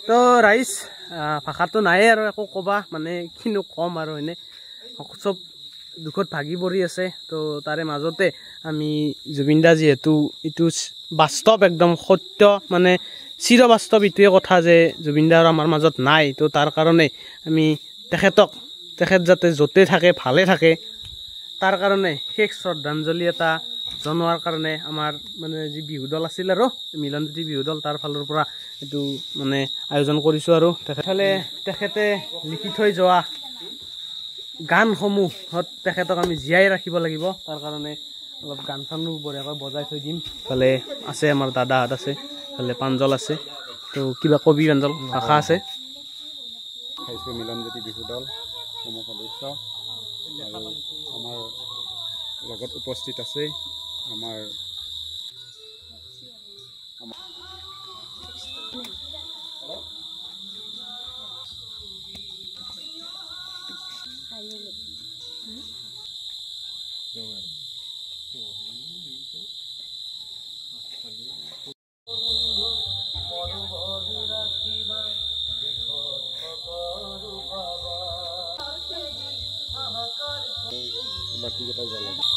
তো ৰাইজ ভাষাটো নাই আৰু একো ক'বা মানে কিনো কম আৰু এনে চব দুখত ভাগি পৰি আছে। তো তাৰে মাজতে আমি জুবিন দা যিহেতু এইটো বাস্তৱ একদম সত্য মানে চিৰ বাস্তৱ এইটোৱে কথা যে জুবিন দা আমাৰ মাজত নাই। তো তাৰ কাৰণে আমি তেখেত যাতে য'তে থাকে ভালে থাকে তাৰ কাৰণে শেষ শ্ৰদ্ধাঞ্জলি এটা জনোৱাৰ কাৰণে আমাৰ মানে যি বিহু দল আছিল আৰু মিলনজ্যোতি বিহু দল তাৰ ফালৰ পৰা এইটো মানে আয়োজন কৰিছোঁ। আৰু তেখেতে লিখি থৈ যোৱা গানসমূহত তেখেতক আমি জীয়াই ৰাখিব লাগিব। তাৰ কাৰণে অলপ গান চানো বঢ়িয়াকৈ বজাই থৈ দিম। ইফালে আছে আমাৰ দাদাহঁত আছে, ইফালে প্ৰাঞ্জল আছে। তো কিবা কবি প্ৰাঞ্জল ভাষা আছে। মিলনজ্যোতি বিহু দল সমূহ সদস্য আৰু আমাৰ লগত উপস্থিত আছে আমাৰ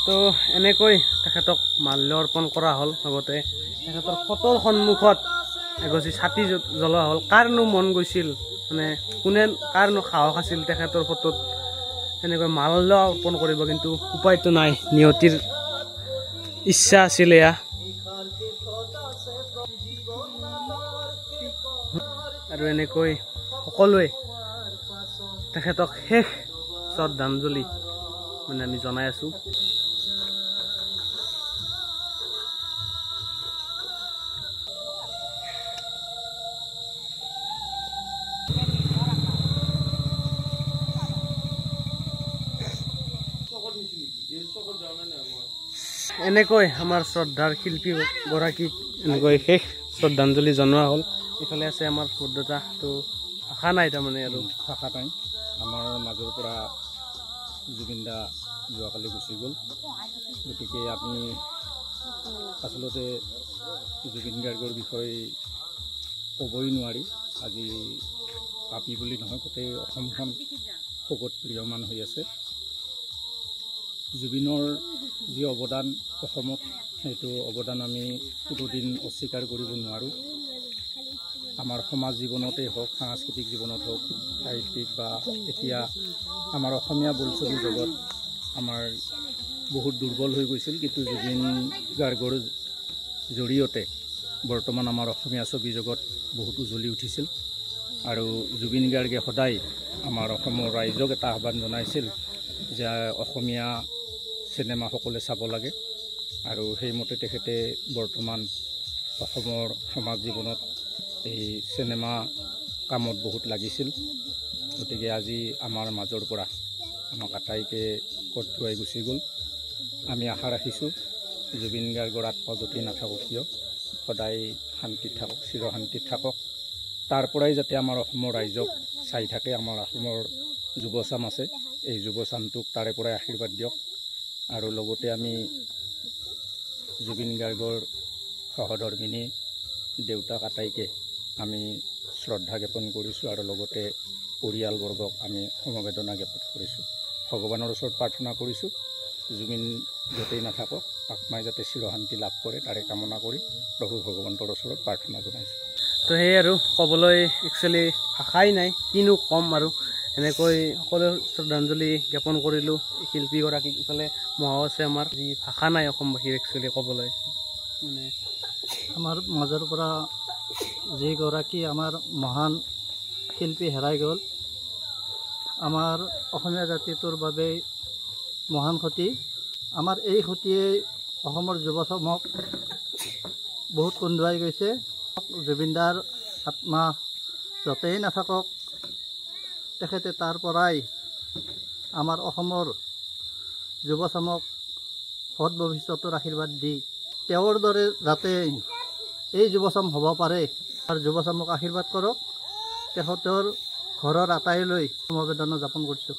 তো এনেকৈ তেখেতক মাল্য অৰ্পণ কৰা হ'ল। লগতে তেখেতৰ ফটোৰ সন্মুখত এগছি ছাতি জ্বলোৱা হ'ল।कारনো মন গৈছিল মানেकारনো সাহস আছিল তেখেতৰ ফটোত এনেকৈ মাল্য অৰ্পণ কৰিব, কিন্তু উপায়তো নাই, নিয়তিৰ ইচ্ছা আছিল এয়া। আৰু এনেকৈ সকলোৱে তেখেতক শেষ শ্ৰদ্ধাঞ্জলি মানে আমি জনাই আছোঁ। এনেকৈ আমাৰ শ্ৰদ্ধাৰ শিল্পীগৰাকীক এনেকৈ শেষ শ্ৰদ্ধাঞ্জলি জনোৱা হ'ল। ইফালে আছে আমাৰ বৰদেউতা। তো ভাষা নাই তাৰমানে আৰু ভাষা নাই। আমাৰ মাজৰ পৰা জুবিন দা যোৱাকালি গুচি গ'ল। গতিকে আমি আচলতে জুবিন গাৰ্গৰ বিষয়ে ক'বই নোৱাৰি। আজি আপি বুলি নহয়, গোটেই অসমখন শোকত প্ৰিয়মান হৈ আছে। জুবিনৰ যি অৱদান অসমত, সেইটো অৱদান আমি কোনোদিন অস্বীকাৰ কৰিব নোৱাৰোঁ। আমাৰ সমাজ জীৱনতেই হওক, সাংস্কৃতিক জীৱনত হওক, সাহিত্যিক বা এতিয়া আমাৰ অসমীয়া বোলছবি জগত আমাৰ বহুত দুৰ্বল হৈ গৈছিল, কিন্তু জুবিন গাৰ্গৰ জৰিয়তে বৰ্তমান আমাৰ অসমীয়া ছবি জগত বহুত উজ্বলি উঠিছিল। আৰু জুবিন গাৰ্গে সদায় আমাৰ অসমৰ ৰাইজক এটা আহ্বান জনাইছিল যে অসমীয়া চিনেমা সকলোৱে চাব লাগে। আৰু সেইমতে তেখেতে বৰ্তমান অসমৰ সমাজ জীৱনত এই চিনেমা কামত বহুত লাগিছিল। গতিকে আজি আমাৰ মাজৰ পৰা আমাক আটাইকে কটোৱাই গুচি গ'ল। আমি আশা ৰাখিছোঁ জুবিন গাৰ্গৰ আত্মা য'তেই নাথাকক কিয় সদায় শান্তিত থাকক, চিৰশান্তিত থাকক। তাৰ পৰাই যাতে আমাৰ অসমৰ ৰাইজক চাই থাকে। আমাৰ অসমৰ যুৱচাম আছে, এই যুৱচামটোক তাৰে পৰাই আশীৰ্বাদ দিয়ক। আৰু লগতে আমি জুবিন গাৰ্গৰ সহধৰ্মিনী দেউতাক আটাইকে আমি শ্ৰদ্ধা জ্ঞাপন কৰিছোঁ আৰু লগতে পৰিয়ালবৰ্গক আমি সমবেদনা জ্ঞাপন কৰিছোঁ। ভগৱানৰ ওচৰত প্ৰাৰ্থনা কৰিছোঁ জুবিন য'তেই নাথাকক আত্মাই যাতে চিৰশান্তি লাভ কৰে তাৰে কামনা কৰি প্ৰভু ভগৱন্তৰ ওচৰত প্ৰাৰ্থনা জনাইছোঁ। তো সেই আৰু ক'বলৈ একচুৱেলি ভাষাই নাই, কিনো ক'ম আৰু। এনেকৈ সকলো শ্ৰদ্ধাঞ্জলি জ্ঞাপন কৰিলোঁ শিল্পীগৰাকীক। ইফালে মহাও আছে আমাৰ, যি ভাষা নাই অসমবাসীৰ একচুৱেলি ক'বলৈ। মানে আমাৰ মাজৰ পৰা যিগৰাকী আমাৰ মহান শিল্পী হেৰাই গ'ল, আমাৰ অসমীয়া জাতিটোৰ বাবে মহান ক্ষতি। আমাৰ এই ক্ষতিয়ে অসমৰ যুৱচামক বহুত কন্দুৱাই গৈছে। জুবিন দাৰ আত্মা য'তেই নাথাকক, তেখেতে তাৰ পৰাই আমাৰ অসমৰ যুৱচামক সৎ ভৱিষ্যতৰ আশীৰ্বাদ দি তেওঁৰ দৰে যাতে এই যুৱচাম হ'ব পাৰে আৰু যুৱচামক আশীৰ্বাদ কৰক। তেখেতৰ ঘৰৰ আটাইলৈ সমবেদনা জ্ঞাপন কৰিছোঁ।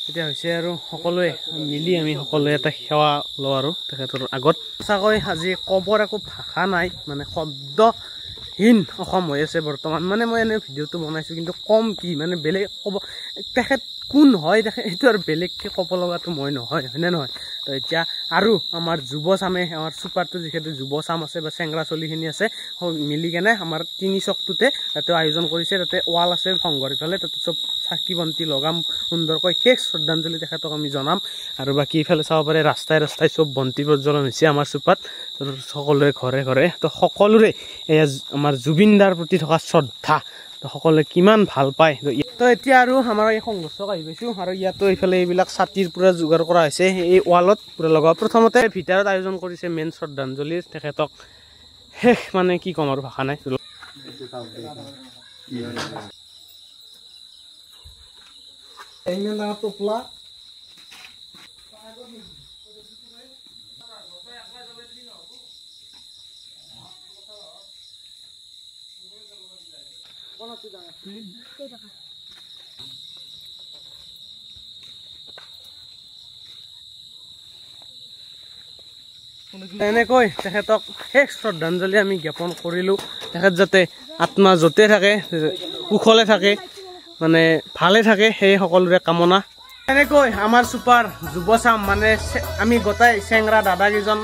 এতিয়া হৈছে আৰু সকলোৱে মিলি আমি সকলোৱে এটা সেৱা লওঁ আৰু তেখেতৰ আগত। সঁচাকৈ আজি ক'বৰ একো ভাষা নাই, মানে শব্দ হীন অসম হৈ আছে বৰ্তমান মানে মই এনে ভিডিঅ'টো বনাইছোঁ কিন্তু কম কি মানে বেলেগ ক'ব তেখেত কোন হয় তেখেত এইটো আৰু বেলেগকৈ ক'ব লগাটো মই নহয় হয়নে নহয় তো এতিয়া আৰু আমাৰ যুৱচামে আমাৰ চুপাৰটো যিহেতু যুৱচাম আছে বা চেংৰা চলিখিনি আছে মিলি কেনে আমাৰ 3 চকটোতে তাতে আয়োজন কৰিছে তাতে ৱাল আছে সংঘৰ ইফালে তাতে চব চাকি বন্তি লগাম সুন্দৰকৈ শেষ শ্ৰদ্ধাঞ্জলি তেখেতক আমি জনাম আৰু বাকী ইফালে চাব পাৰে ৰাস্তাই ৰাস্তাই চব বন্তি প্ৰজ্বলন হৈছে আমাৰ চুপাত তো সকলোৱে ঘৰে ঘৰে তো সকলোৰে এয়া আমাৰ জুবিন দাৰ প্ৰতি থকা শ্ৰদ্ধা তো সকলোৱে কিমান ভাল পায় তো এতিয়া আৰু আমাৰ এই সংঘৰ্ষক আহি পাইছোঁ আৰু ইয়াতো এইফালে এইবিলাক ছাতিৰ পূৰা যোগাৰ কৰা হৈছে এই ৱালত পূৰা লগোৱা প্ৰথমতে ভিতৰত আয়োজন কৰিছে মেইন শ্ৰদ্ধাঞ্জলি তেখেতক শেষ মানে কি ক'ম আৰু ভাষা নাই এনেকৈ তেখেতক শেষ শ্ৰদ্ধাঞ্জলি আমি জ্ঞাপন কৰিলোঁ তেখেত যাতে আত্মা য'তে থাকে কুশলে থাকে মানে ভালে থাকে সেই সকলোৰে কামনা এনেকৈ আমাৰ চুপাৰ যুৱচাম মানে আমি গোটাই চেংৰা দাদাকেইজন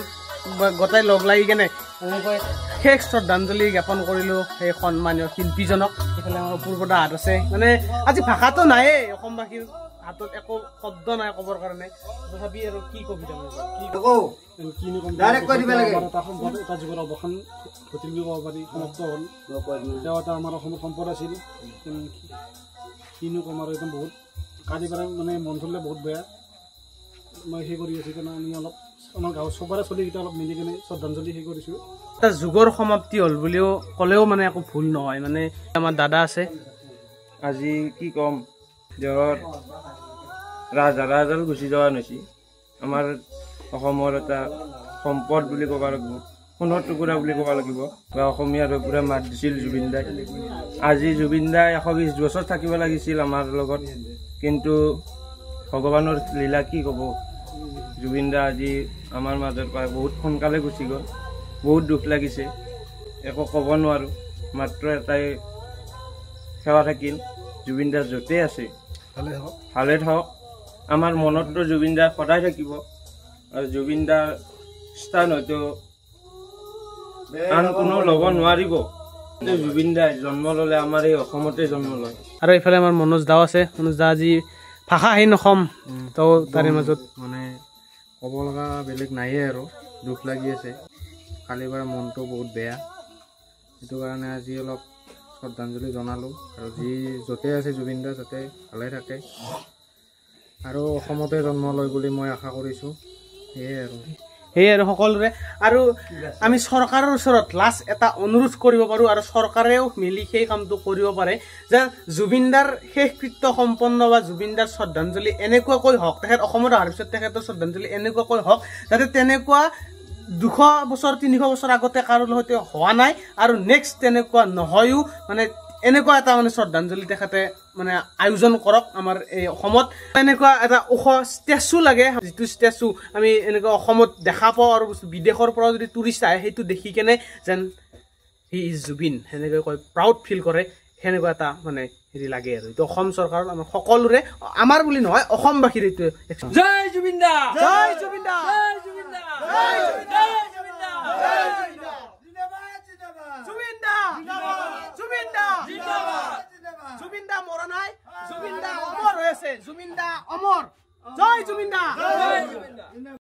গোটাই লগ লাগি কেনে এনেকৈ শেষ শ্ৰদ্ধাঞ্জলি জ্ঞাপন কৰিলোঁ সেই সন্মানীয় শিল্পীজনক এইফালে আমাৰ অপূৰ্ব হাত আছে মানে আজি ভাষাটো নায়েই অসমবাসীৰ হাতত একো শব্দ নাই ক'বৰ কাৰণে তথাপি আৰু কি কবিতা এটা যুগৰ অৱসান ঘটিল বুলি ক'ব পাৰি সমাপ্ত হ'ল তেওঁ এটা আমাৰ অসমৰ সম্পদ আছিল কিনো ক'ম আৰু একদম বহুত কালি পেলাই মানে মন চলিলে বহুত বেয়া মই সেই কৰি আছোঁ কাৰণে আমি অলপ আমাৰ গাঁৱৰ চবৰে চলিকেইটা অলপ মিলি কেনে শ্ৰদ্ধাঞ্জলি সেই কৰিছোঁ এটা যুগৰ সমাপ্তি হ'ল বুলিও ক'লেও মানে একো ভুল নহয় মানে আমাৰ দাদা আছে আজি কি ক'ম দেহৰ ৰাজহাল গুচি যোৱা নাছি আমাৰ অসমৰ এটা সম্পদ বুলি ক'ব লাগিব সোণৰ টুকুৰা বুলি ক'ব লাগিব বা অসমীয়াৰ পূৰা মাত দিছিল জুবিন দাই আজি জুবিন দাই 120 বছৰ থাকিব লাগিছিল আমাৰ লগত কিন্তু ভগৱানৰ লীলা কি ক'ব জুবিন দা আজি আমাৰ মাজৰ পৰা বহুত সোনকালে গুচি গ'ল বহুত দুখ লাগিছে একো ক'ব নোৱাৰোঁ মাত্ৰ এটাই সেৱা থাকিল জুবিন দা য'তে আছে ভালে থাকক আমাৰ মনততো জুবিন দা সদায় থাকিব আৰু জুবিন দাৰ স্থান হয়তো আন কোনো ল'ব নোৱাৰিব জুবিন দাই জন্ম ল'লে আমাৰ এই অসমতে জন্ম লয় আৰু এইফালে আমাৰ মনোজ দাও আছে মনোজ দা আজি ভাষাহীন অসম তো তাৰে মাজত মানে ক'ব লগা বেলেগ নাইয়ে আৰু দুখ লাগি আছে কালিৰ পৰা মনটো বহুত বেয়া সেইটো কাৰণে আজি অলপ শ্ৰদ্ধাঞ্জলি জনালোঁ আৰু যি য'তে আছে জুবিন দা যাতে ভালে থাকে আৰু অসমতে জন্ম লয় বুলি মই আশা কৰিছোঁ সেয়ে আৰু সকলোৰে আৰু আমি চৰকাৰৰ ওচৰত লাষ্ট এটা অনুৰোধ কৰিব পাৰোঁ আৰু চৰকাৰেও মিলি সেই কামটো কৰিব পাৰে যে জুবিনদাৰ শেষকৃত্য সম্পন্ন বা জুবিনদাৰ শ্ৰদ্ধাঞ্জলি এনেকুৱাকৈ হওক তেখেত অসমত অহাৰ পিছত তেখেতৰ শ্ৰদ্ধাঞ্জলি এনেকুৱাকৈ হওক যাতে তেনেকুৱা 200 বছৰ 300 বছৰ আগতে কাৰোৰ সৈতে হোৱা নাই আৰু নেক্সট তেনেকুৱা নহয়ও মানে এনেকুৱা এটা মানে শ্ৰদ্ধাঞ্জলি তেখেতে মানে আয়োজন কৰক আমাৰ এই অসমত এনেকুৱা এটা ওখ ষ্টেচু লাগে যিটো ষ্টেচু আমি এনেকুৱা অসমত দেখা পাওঁ আৰু বিদেশৰ পৰা যদি টুৰিষ্ট আহে সেইটো দেখি কেনে যেন হি ইজ জুবিন সেনেকৈ কৈ প্ৰাউড ফিল কৰে সেনেকুৱা এটা মানে হেৰি লাগে আৰু এইটো অসম চৰকাৰৰ আমাৰ সকলোৰে আমাৰ বুলি নহয় অসমবাসীৰ এইটো জয় জুবিন দা জয় জুবিন দা জয় জুবিন দা জয় জুবিন দা জুবিন দা জুবিন দা জুবিন দা মৰা নাই জুবিন দা অমৰ হৈ আছে জুবিন দা অমৰ জয় জুবিন দা